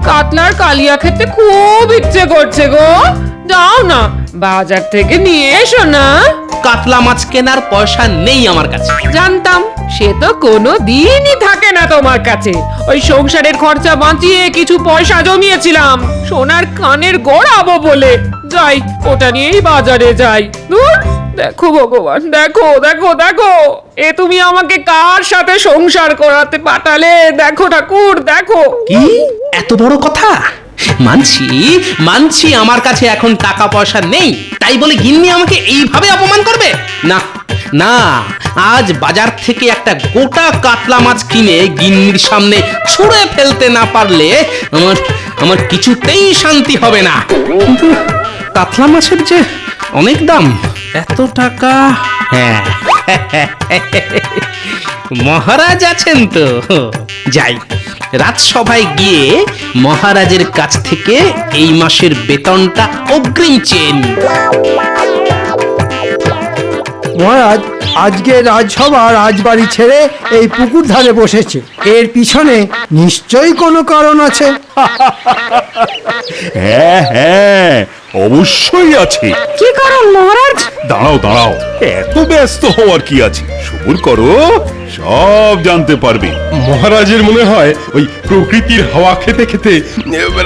কাতলার কালিয়া খেতে খুব ইচ্ছে করছে গো। যাও না, বাজার থেকে নিয়ে এসো না। কাতলা মাছ কেনার পয়সা নেই আমার কাছে। জানতাম, সে তো কোনো দিনই থাকে না তোমার কাছে। ওই সংসারের খরচা বাঁচিয়ে কিছু পয়সা জমিয়েছিলাম সোনার কানের গড়াবো বলে। যাই, ওটা নিয়েই বাজারে যাই। ধুর, দেখো ভগবান, দেখো দেখো দেখো, এ তুমি আমাকে কার সাথে সংসার করাতে পাঠালে? দেখো ঠাকুর, দেখো। কি এত বড় কথা? মানছি মানছি আমার কাছে এখন টাকা পয়সা নেই, তাই বলে গিন্নি আমাকে এইভাবে অপমান করবে? না না, আজ বাজার থেকে একটা গোটা কাতলা মাছ কিনে গিন্নির সামনে ছুঁড়ে ফেলতে না পারলে আমার আমার কিছুতেই শান্তি হবে না। কিন্তু কাতলা মাছের যে অনেক দাম, এত টাকা। হ্যাঁ, মহারাজ আছেন তো, যাই রাজসভায় গিয়ে মহারাজের কাছ থেকে এই মাসের বেতনটা অগ্রিম চেয়ে নিই। মহারাজ, আজকে রাজসভা রাজবাড়ি ছেড়ে এই পুকুর ধারে বসেছে। এর পিছনে নিশ্চয়ই কোনো কারণ আছে। হ্যাঁ হ্যাঁ, অবশ্যই আছে। কি কারণ মহারাজ? দাঁড়াও দাঁড়াও, এত ব্যস্ত হওয়ার কি আছে, সবুর করো, সব জানতে পারবে। মহারাজের মনে হয় ওই প্রকৃতির হাওয়া খেতে খেতে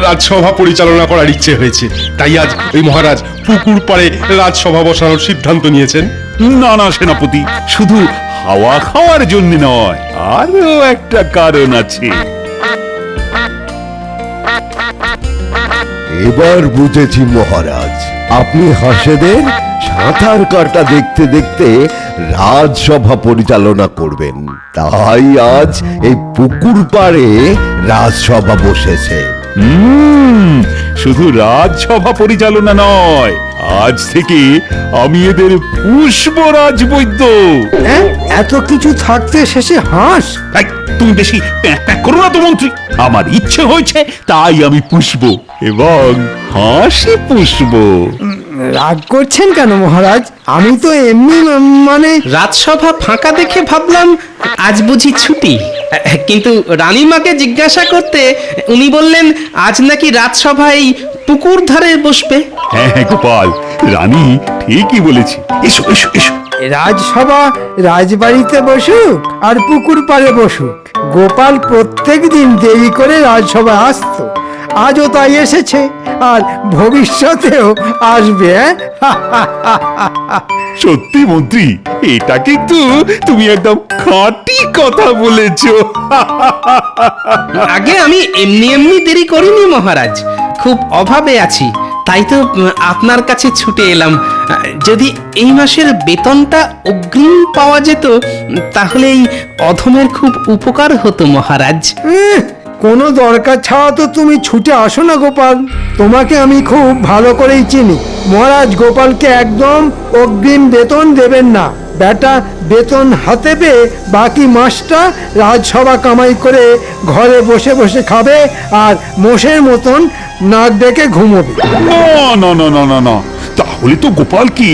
রাজসভা পরিচালনা করার ইচ্ছে হয়েছে, তাই আজ ওই মহারাজ পুকুর পাড়ে রাজসভা বসানোর সিদ্ধান্ত নিয়েছেন। না না সেনাপতি, শুধু হাওয়া খাওয়ার জন্য নয়, আরো একটা কারণ আছে। এবার বুঝেছি মহারাজ, আপনি হাঁসেদের সাঁতার কাটা দেখতে দেখতে রাজসভা পরিচালনা করবেন, তাই আজ এই পুকুর পাড়ে রাজসভা বসেছে। শুধু রাজসভা পরিচালনা নয়, আজ থেকে আমি এদের পুষ্পরাজ বৈদ্য। হ্যাঁ, এত কিছু থাকতে শেষে হাঁস? এই, তুমি বেশি প্যাঁক প্যাঁক করো না তো মন্ত্রী। আমার ইচ্ছে হয়েছে তাই আমি পুষব এবং হাসি পুষব। রাগ করছেন কেন মহারাজ? আমি তো এমনি মানে। রাজসভা ফাঁকা দেখে ভাবলাম আজ বুঝি ছুটি, কিন্তু রানীমাকে জিজ্ঞাসা করতে উনি বললেন আজ নাকি রাজসভা এই পুকুর ধারে বসবে। হ্যাঁ হ্যাঁ গোপাল, রানী ঠিকই বলেছে। এসো এসো এসো। রাজসভা রাজবাড়িতে বসুক আর পুকুর পাড়ে বসুক, গোপাল প্রত্যেক দিন দেরি করে রাজসভা আসতো, আজও তাই এসেছে আর ভবিষ্যতেও আসবে। সত্যি মন্ত্রী, এটা কিন্তু তুমি একদম খাঁটি কথা বলেছো। আগে আমি এমনি এমনি দেরি করিনি মহারাজ, খুব অভাবে আছি, তাই তো আপনার কাছে ছুটে এলাম। যদি এই মাসের বেতনটা অগ্রিম পাওয়া যেত তাহলে এই অধমের খুব উপকার হতো মহারাজ। কোনো দরকার ছাড়া তো তুমি ছুটে আসো না গোপাল, তোমাকে আমি খুব ভালো করেই চিনি। মহারাজ গোপালকে একদম অগ্রিম বেতন দেবেন না। বেটা বেতন হাতে পেয়ে বাকি মাসটা রাজসভা কামাই করে ঘরে বসে বসে খাবে আর মোষের মতন নাক ডেকে ঘুমোবে। না না না না না না, তাহলে তো গোপাল কি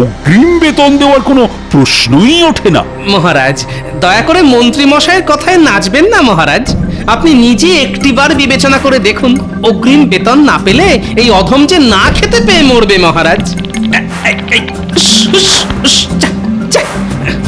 অগ্রিম বেতন দেওয়ার কোনো প্রশ্নই ওঠে না। মহারাজ দয়া করে মন্ত্রী মশাইয়ের কথায় নাচবেন না মহারাজ। আপনি নিজে একটিবার বিবেচনা করে দেখুন, অগ্রিম বেতন না পেলে এই অধম যে না খেতে পেয়ে মরবে মহারাজ।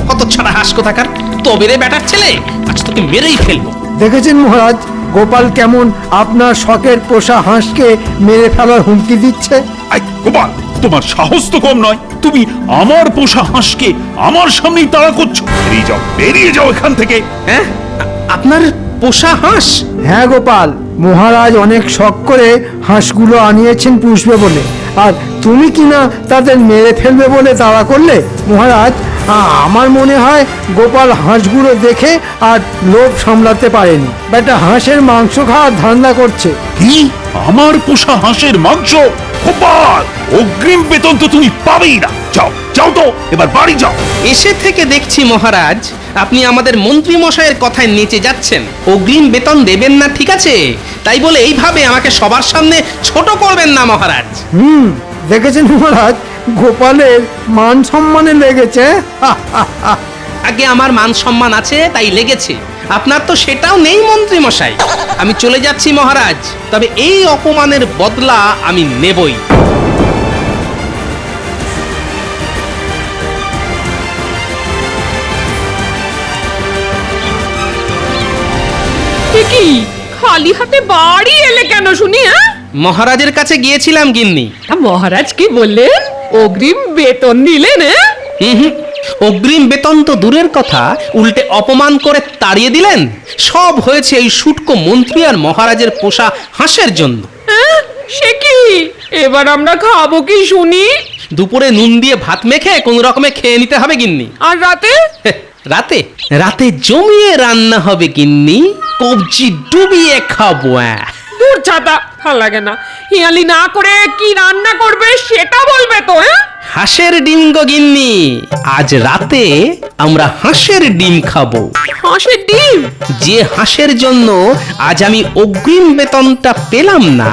কত ছাড়া হাস কোথাকার, তবে রে বেটার ছেলে, আজ তোকে মেরেই ফেলবো। দেখেছেন মহারাজ, গোপাল কেমন আপনার শখের পোষা হাঁসকে মেরে ফেলার হুমকি দিচ্ছে। আই গোপাল, তোমার সাহস তো কম নয়, তুমি আমার পোষা হাঁসকে আমার সামনেই তাড়া করছো। বেরিয়ে যাও, বেরিয়ে যাও এখান থেকে। হ্যাঁ, আপনার পোষা হাঁস? হ্যাঁ গোপাল, মহারাজ অনেক শখ করে হাঁসগুলো আনিয়েছেন পুষবে বলে, আর তুমি কিনা তাদের মেরে ফেলবে বলে তাড়া করলে। মহারাজ, আমার মনে হয় গোপাল হাঁসগুলো দেখে আর লোভ সামলাতে পারেনি, বেটা হাঁসের মাংস খাওয়ার ধান্দা করছে। কি, আমার পোষা হাঁসের মাংস? গোপাল, অগ্রিম বেতন তো তুমি পাবেই না। যাও যাও তো, এবার বাড়ি যাও। এসে থেকে দেখছি মহারাজ আপনি আমাদের মন্ত্রী মশাইয়ের কথায় নেচে যাচ্ছেন। অগ্রিম বেতন দেবেন না ঠিক আছে, তাই বলে এইভাবে আমাকে সবার সামনে ছোট করবেন না মহারাজ। দেখেছেন মহারাজ, গোপালের মান সম্মানে লেগেছে। আগে আমার মান সম্মান আছে তাই লেগেছে, আপনার তো সেটাও নেই মন্ত্রী মশাই। আমি চলে যাচ্ছি মহারাজ, তবে এই অপমানের বদলা আমি নেবই। এ কি খালি হাতে বাড়ি এলে কেন শুনি? হ্যাঁ, মহারাজের কাছে গিয়েছিলাম গিন্নি। মহারাজ কি বললেন? অগ্রিম বেতন দিলেন? হুম, অগ্রিম বেতন তো দূরের কথা, উল্টে অপমান করে তাড়িয়ে দিলেন। সব হয়েছে এই শুটকো মন্ত্রী আর মহারাজের পোষা হাঁসের জন্য। সে কি, এবার আমরা খাবো কি শুনি? দুপুরে নুন দিয়ে ভাত মেখে কোন রকমে খেয়ে নিতে হবে গিন্নি। আর রাতে? রাতে রাতে জমিয়ে রান্না হবে গিন্নি, কবজি ডুবিয়ে খাবো। দূর ছাতা, ভাল লাগে না। হিয়ালি না করে কি রান্না করবে সেটা বলবে তো? হাঁসের ডিম গো গিন্নি, আজ রাতে আমরা হাঁসের ডিম খাবো। হাঁসের ডিম? যে হাঁসের জন্য আজ আমি অগ্রিম বেতনটা পেলাম না,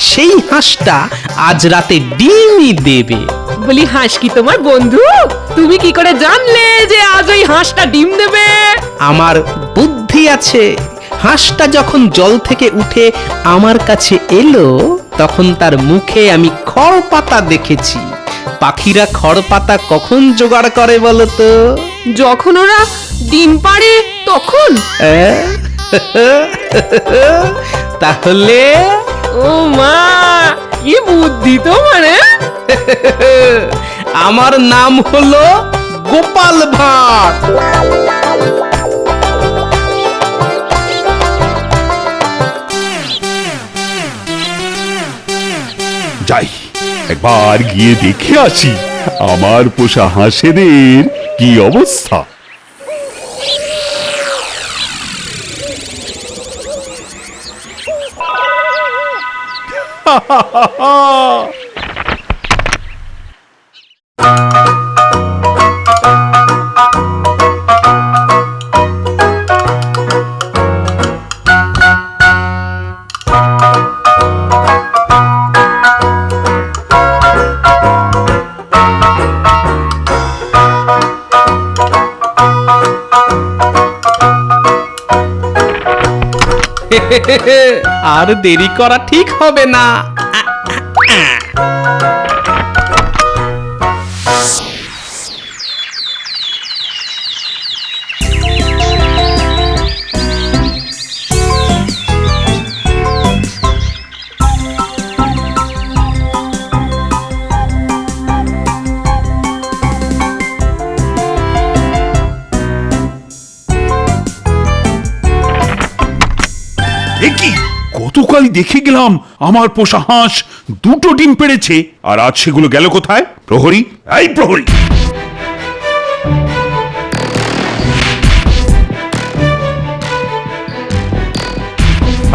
সেই হাঁসটা আজ রাতে ডিমই দেবে। বলি, হাঁস কি তোমার বন্ধু? তুমি কি করে জানলে যে আজ ওই হাঁসটা ডিম দেবে? আমার বুদ্ধি আছে। হাঁসটা যখন জল থেকে উঠে আমার কাছে এলো, তখন তার মুখে আমি খড় পাতা দেখেছি। পাখিরা খড় পাতা কখন জোগাড় করে বলো তো? যখন ওরা ডিম পাড়ে তখন? তাহলে ও মা, কি বুদ্ধি তোমার! আমার নাম হলো গোপাল ভাঁড়। যাই, একবার গিয়ে দেখে আসি আমার পোষা হাঁসেদের কি অবস্থা। আর দেরি করা ঠিক হবে না। কি গতকাল দেখে গেলাম আমার পোষা হাঁস দুটো ডিম পেড়েছে, আর আজ সেগুলো গেল কোথায়? প্রহরী, এই প্রহরী!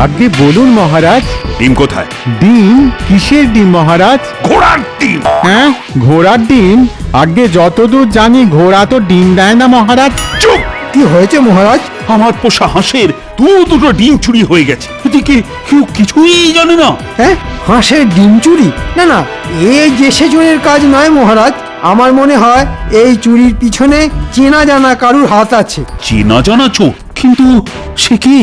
আগে বলুন মহারাজ। ডিম কোথায়? ডিম? কিসের ডিম মহারাজ? ঘোড়ার ডিম। হ্যাঁ, ঘোড়ার ডিম? আগে যতদূর জানি ঘোড়া তো ডিম দেয় না মহারাজ। চুপ! কি হয়েছে মহারাজ? আমার পোষা হাঁসের দুটো ডিম চুরি হয়ে গেছে, এদিকে কেউ কিছুই জানে না। হ্যাঁ, হাঁসের ডিম চুরি? না না, এই যে সেজনের কাজ নয় মহারাজ। আমার মনে হয় এই চুরির পিছনে চেনা জানা কারুর হাত আছে। চেনা জানা চোর? কিন্তু সে কি?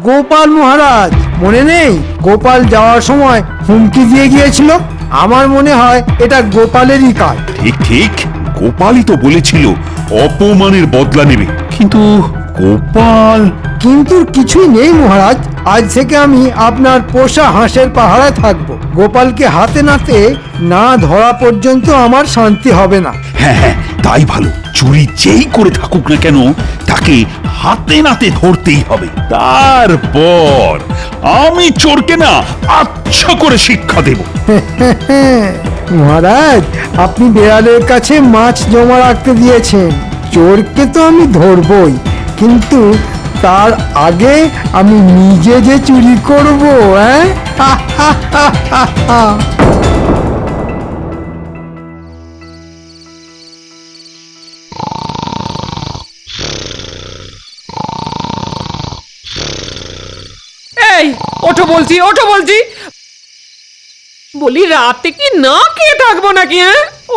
গোপাল মহারাজ, মনে নেই? গোপাল যাওয়ার সময় হুমকি দিয়ে গিয়েছিল। আমার মনে হয় এটা গোপালেরই কাজ। ঠিক ঠিক, গোপালই তো বলেছিল অপমানের বদলা নেবে, কিন্তু গোপাল। কিন্তু কিছুই নেই মহারাজ। আজ থেকে আমি আপনার পোষা হাঁসের পাহারায় থাকবো। গোপালকে হাতে নাতে না ধরা পর্যন্ত আমার শান্তি হবে না। হ্যাঁ হ্যাঁ, তাই ভালো। চুরি যেই করে থাকুক না কেন, তাকে হাতে নাতে ধরতেই হবে। তারপর আমি চোরকে না আচ্ছা করে শিক্ষা দেব। মহারাজ, আপনি বেড়ালের কাছে মাছ জমা রাখতে দিয়েছেন। চোরকে তো আমি ধরবই, কিন্তু তার আগে আমি নিজে যে চুরি করব। এই ওঠো বলছি, ওঠো বলছি। বলি, রাতে কি না খেয়ে থাকবো নাকি?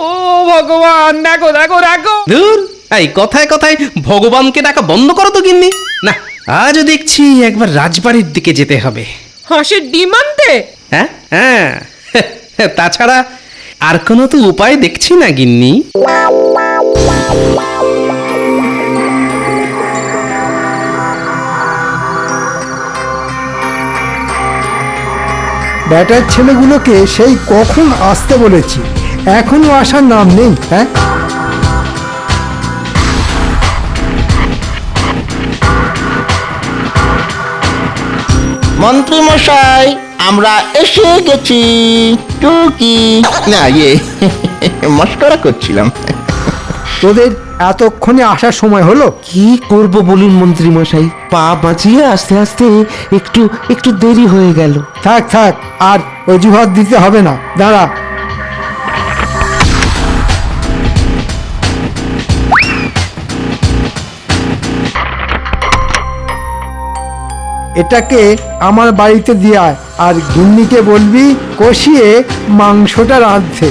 ও ভগবান, দেখো দেখো দেখো। ধুর, এই কথায় কথায় ভগবানকে ডাকা বন্ধ করো তো গিন্নি। না, আজও দেখছি একবার রাজবাড়ির দিকে যেতে হবে। হাঁসের ডিম আনতে? হ্যাঁ হ্যাঁ, তাছাড়া আর কোনো তো উপায় দেখছি না গিন্নি। ব্যাটার ছেলেগুলোকে সেই কখন আসতে বলেছি, এখনো আসার নাম নেই। হ্যাঁ, মন্ত্রী মশাই, আমরা এসে গেছি। টুকি না, মস্করা করছিলাম। তোদের এতক্ষণে আসার সময় হলো? কি করব বলুন মন্ত্রী মশাই, পা বাঁচিয়ে আস্তে আস্তে একটু একটু দেরি হয়ে গেল। থাক থাক, আর অজুহাত দিতে হবে না, দাঁড়া। এটাকে আমার বাড়িতে দিয়ে আয়, আর গিন্নিকে বলবি কষিয়ে মাংসটা রাঁধতে।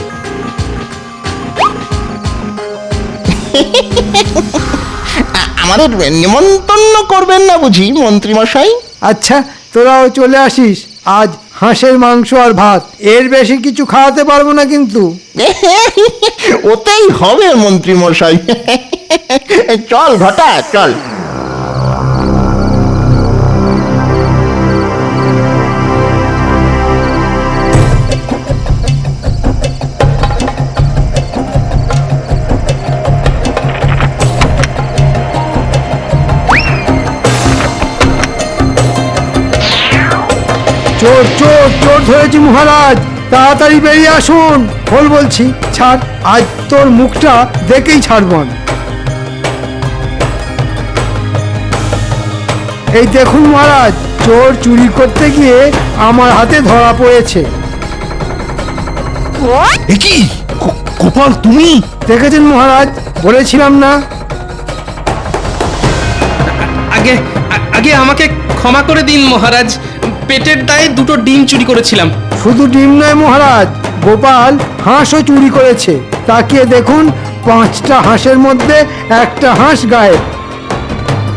আমাদের নিমন্ত্রণ করবেন না বুঝি মন্ত্রী মশাই? আচ্ছা, তোরাও চলে আসিস। আজ হাঁসের মাংস আর ভাত, এর বেশি কিছু খাওয়াতে পারবো না কিন্তু। ওতেই হবে মন্ত্রী মশাই। চল ঘটা, চল। চোর চোর চোর ধরেছি মহারাজ, তাড়াতাড়ি বেরিয়ে আসুন। বল বলছি, ছাড়, আজ তোর মুখটা দেখেই ছাড়ব আমি। এই দেখুন মহারাজ, চোর চুরি করতে গিয়ে আমার হাতে ধরা পড়েছে। এ কি গোপাল, তুমি? দেখেছেন মহারাজ, বলেছিলাম না? আগে আগে আমাকে ক্ষমা করে দিন মহারাজ, পেটের দায়ে দুটো ডিম চুরি করেছিলাম। শুধু ডিম নয় মহারাজ, গোপাল হাঁসও চুরি করেছে। তাকিয়ে দেখুন, 5টা হাঁসের মধ্যে একটা হাঁস গায়েব।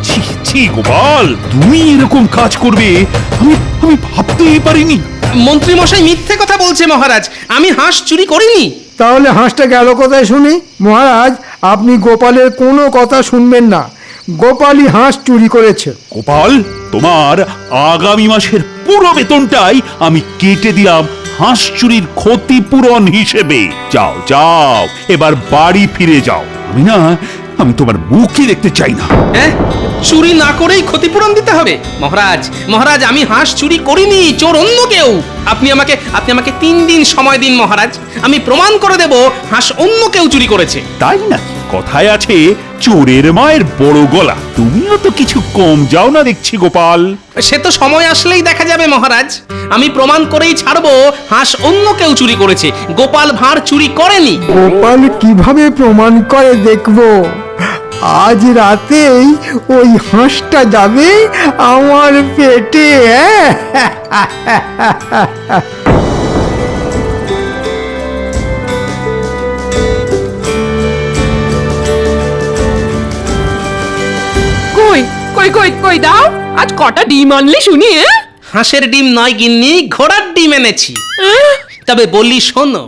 ছি ছি গোপাল, তুমি এরকম কাজ করবে আমি আমি ভাবতেই পারিনি। মন্ত্রী মশাই মিথ্যে কথা বলছে মহারাজ, আমি হাঁস চুরি করিনি। তাহলে হাঁসটা গেল কোথায় শুনি? মহারাজ, আপনি গোপালের কোনো কথা শুনবেন না, গোপালই হাঁস চুরি করেছে। গোপাল, তোমার আগামী মাসের পুরো বেতনটাই আমি কেটে দিলাম হাঁস চুরির ক্ষতিপূরণ হিসেবে। যাও যাও, এবার বাড়ি ফিরে যাও। আমি তোমার মুখই দেখতে চাই না। হ্যাঁ, চুরি না করেই ক্ষতিপূরণ দিতে হবে? মহারাজ মহারাজ, আমি হাঁস চুরি করিনি, চোর অন্য কেউ। আপনি আমাকে 3 দিন সময় দিন মহারাজ, আমি প্রমাণ করে দেব হাঁস অন্য কেউ চুরি করেছে। তাই নাকি? কথায় আছে চোরের মায়ের বড় গলা। তুমিও তো কিছু কম যাও না দেখছি গোপাল। সে তো সময় আসলেই দেখা যাবে মহারাজ, আমি প্রমাণ করেই ছাড়বো হাঁস অন্য কেউ চুরি করেছে, গোপাল ভাঁড় চুরি করেনি। গোপাল কিভাবে প্রমাণ করে দেখবো। আজ রাতেই ওই হাঁসটা যাবে আমার পেটে। কই কই কই কই দাও, আজ কটা ডিম আনলি শুনি? হাঁসের ডিম নয় গিন্নি, ঘোড়ার ডিম এনেছি। তবে বলি শোনো।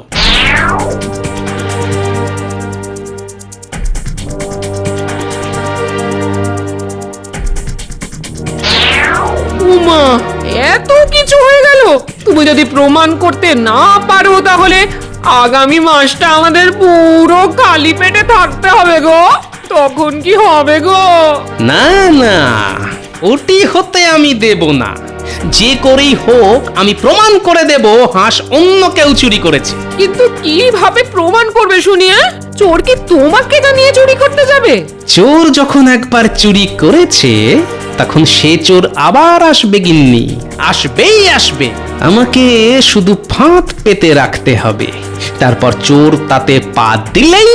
উমা, এত কিছু হয়ে গেল! তুমি যদি প্রমাণ করতে না পারো, তাহলে আগামী মাসটা আমাদের পুরো খালি পেটে থাকতে হবে গো। তখন কি হবে গো? না না, ওটি হতে আমি দেব না। যে করেই হোক আমি প্রমাণ করে দেব হাঁস অন্য কেউ চুরি করেছে। কিন্তু কিভাবে প্রমাণ করবে শুনি? চোর কি তোমাকে জানিয়ে চুরি করতে যাবে? চোর যখন একবার চুরি করেছে, তখন সে চোর আবার আসবে গিন্নি, আসবেই আসবে। আমাকে শুধু ফাঁদ পেতে রাখতে হবে, তারপর চোর তাতে পা দিলেই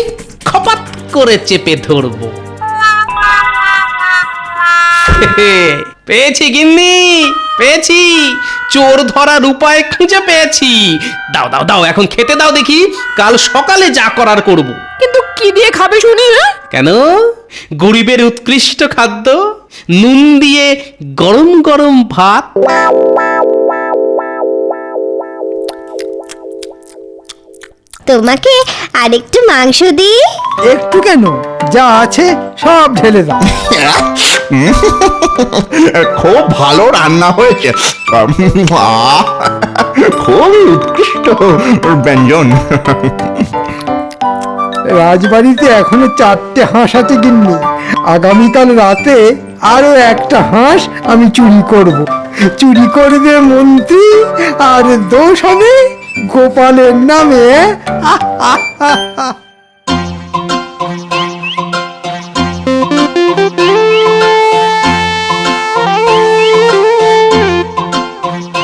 খপাত করে চেপে ধরবো। পেয়েছি গিন্নি, পেয়েছি, চোর ধরার উপায় খুঁজে পেয়েছি। দাও দাও দাও, এখন খেতে দাও দেখি, কাল সকালে যা করার করব। কিন্তু কি দিয়ে খাবে শুনি? কেন, গরিবের উৎকৃষ্ট খাদ্য নুন দিয়ে গরম গরম ভাত। তোমাকে আরেকটু মাংস দিই? একটু কেন, যা আছে সব ঢেলে দাও। খুব ভালো রান্না হয়েছে। আহ, খুবই উৎকৃষ্ট ব্যঞ্জন। রাজবাড়িতে এখনো 4টে হাঁস আছে গিন্নি। আগামীকাল রাতে আরো একটা হাঁস আমি চুরি করব। চুরি করবে মন্ত্রী আর দোষ হবে গোপালের নামে।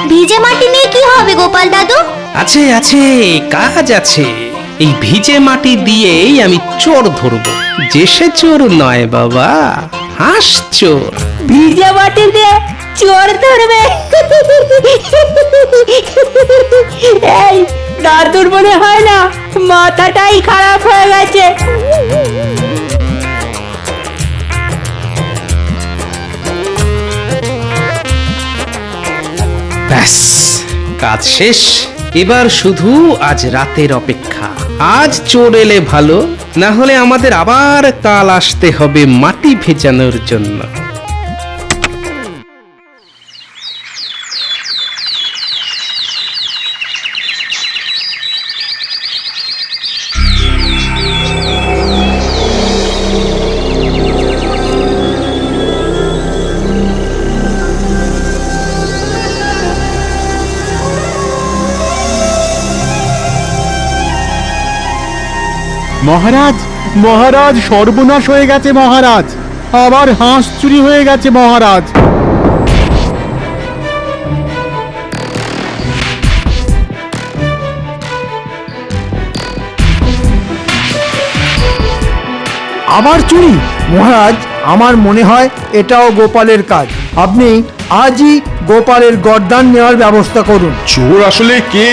ভিজে মাটি নিয়ে কি হবে গোপাল দাদু? আছে আছে, কাজ আছে। এই ভিজে মাটি দিয়েই আমি চোর ধরবো। যে সে চোর নয় বাবা, হাঁস চোর। ভিজে মাটি দিয়ে চোর ধরবে? এই দাদুর মনে হয় না মাথাটাই খারাপ হয়ে গেছে। ব্যাস, কাজ শেষ। এবার শুধু আজ রাতের অপেক্ষা। আজ চোর এলে ভালো, না হলে আমাদের আবার কাল আসতে হবে মাটি ভেজানোর জন্য। মহারাজ, মহারাজ, সর্বনাশ হয়ে গেছে মহারাজ। আবার হাঁস চুরি হয়ে গেছে মহারাজ। আবার চুরি? মহারাজ, আমার মনে হয় এটাও গোপালের কাজ। আপনি আজই গোপালের গর্দান নেওয়ার ব্যবস্থা করুন। চোর আসলে কে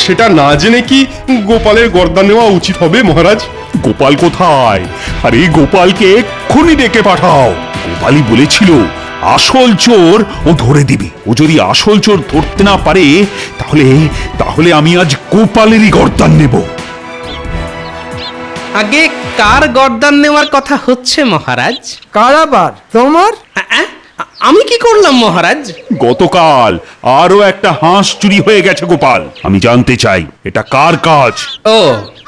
সেটা না জেনে কি গোপালের গর্দান নেওয়া উচিত হবে মহারাজ? গোপাল কোথায়? আরে গোপালকে এক্ষুনি ডেকে পাঠাও। গোপালই বলেছিল আসল চোর ও ধরে দিবে। ও যদি আসল চোর ধরতে না পারে তাহলে তাহলে আমি আজ গোপালেরই গর্দান নেব। আগে কার গর্দান নেওয়ার কথা হচ্ছে মহারাজ? কারাবার তোমার? আমি কি করলাম মহারাজ? গতকাল আরো একটা হাঁস চুরি হয়ে গেছে গোপাল। আমি জানতে চাই এটা কার কাজ। ও,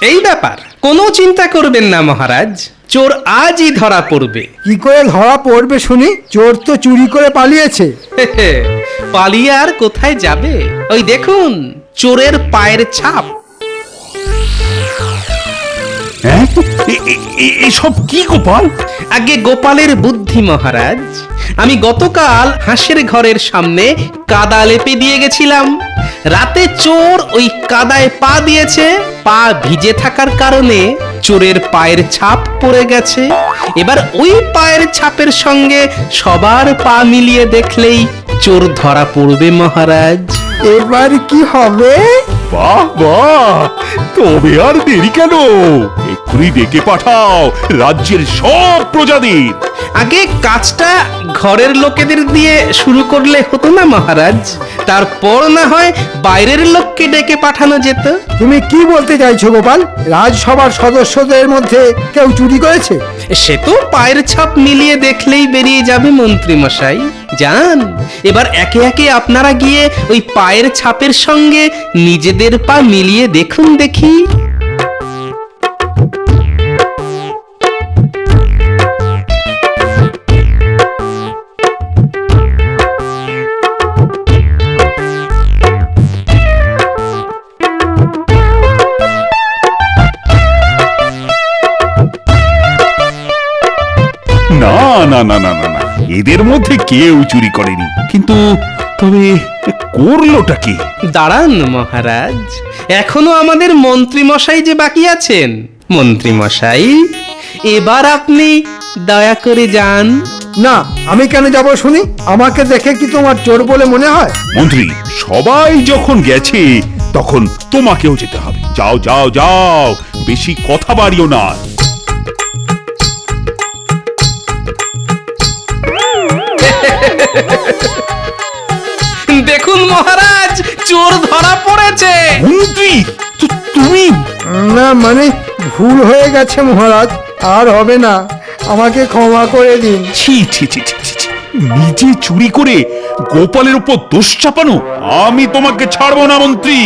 এই ব্যাপার। কোনো চিন্তা করবেন না মহারাজ, চোর আজই ধরা পড়বে। কি করে ধরা পড়বে শুনি? চোর তো চুরি করে পালিয়েছে। পালিয়ে আর কোথায় যাবে? ওই দেখুন, চোরের পায়ের ছাপ। হ্যাঁ, এসব কি গোপাল? আগে গোপালের বুদ্ধি মহারাজ। আমি গতকাল হাঁসের ঘরের সামনে কাদা লেপে দিয়ে গেছিলাম। রাতে চোর ওই কাদায় পা দিয়েছে। পা ভিজে থাকার কারণে চোরের পায়ের ছাপ পড়ে গেছে। এবার ওই পায়ের ছাপের সঙ্গে সবার পা মিলিয়ে দেখলেই চোর ধরা পড়বে মহারাজ। এবার কি হবে? বাহ বাহ, তবে আর দেরি কেন? এক্ষুনি ডেকে পাঠাও রাজ্যের সব প্রজাদের। আগে কাজটা ঘরের লোকেদের দিয়ে শুরু করলে হতো না মহারাজ? তারপর না হয় বাইরের লোককে ডেকে পাঠানো যেত। তুমি কি বলতে চাইছো গোপাল? রাজসভার সদস্যদের মধ্যে কেউ চুরি করেছে? সে তো পায়ের ছাপ মিলিয়ে দেখলেই বেরিয়ে যাবে মন্ত্রী মশাই। যান, এবার একে একে আপনারা গিয়ে ওই পায়ের ছাপের সঙ্গে নিজেদের পা মিলিয়ে দেখুন দেখি। না না না না না না, এদের মধ্যে কেউ চুরি করেনি। কিন্তু তবে করলোটা কি? দাঁড়ান মহারাজ, এখনো আমাদের মন্ত্রী মশাই যে বাকি আছেন। মন্ত্রী মশাই, এবার আপনি দয়া করে যান। না, আমি কেন যাব শুনি? আমাকে দেখে কি তোমার চোর বলে মনে হয়? মন্ত্রী, সবাই যখন গেছে তখন তোমাকেও যেতে হবে। যাও যাও যাও, বেশি কথা বাড়িও না। দেখুন মহারাজ, চোর ধরা পড়েছে। মন্ত্রী তুমি না মানে ভুল হয়ে গেছে মহারাজ, আর হবে না, আমাকে ক্ষমা করে দিন। ছি ছি ছি ছি ছি, ছি। নিজে চুরি করে গোপালের উপর দোষ চাপানো, আমি তোমাকে ছাড়বো না মন্ত্রী।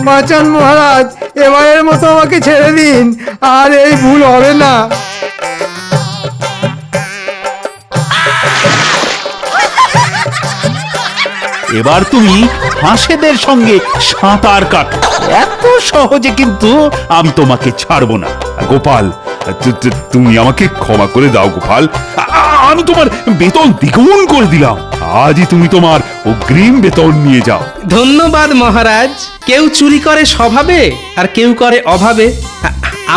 বাঁচান মহারাজ, এবারের মতো আমাকে ছেড়ে দিন, আর এই ভুল হবে না। এবার তুমি হাঁসেদের সঙ্গে সাঁতার কাটো, এত সহজে কিন্তু আমি তোমাকে ছাড়বো না। গোপাল, তুমি আমাকে ক্ষমা করে দাও গোপাল, আমি তোমার বেতন দ্বিগুণ করে দিলাম। আজই তুমি তোমার অগ্রিম বেতন নিয়ে যাও। ধন্যবাদ মহারাজ। কেউ চুরি করে স্বভাবে আর কেউ করে অভাবে।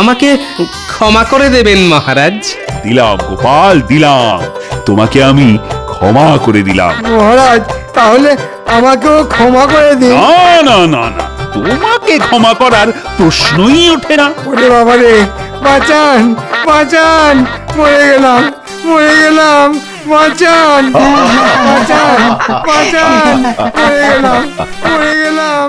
আমাকে ক্ষমা করে দেবেন মহারাজ। দিলাম গোপাল, দিলাম, তোমাকে আমি ক্ষমা করে দিলাম। মহারাজ তাহলে আমাকেও ক্ষমা করে দিন। না না না না, তোমাকে ক্ষমা করার প্রশ্নই ওঠে না। ওরে বাবা রে, বাঁচান বাঁচান, মরে গেলাম মরে গেলাম, বাঁচান বাঁচান বাঁচান, মরে গেলাম মরে গেলাম।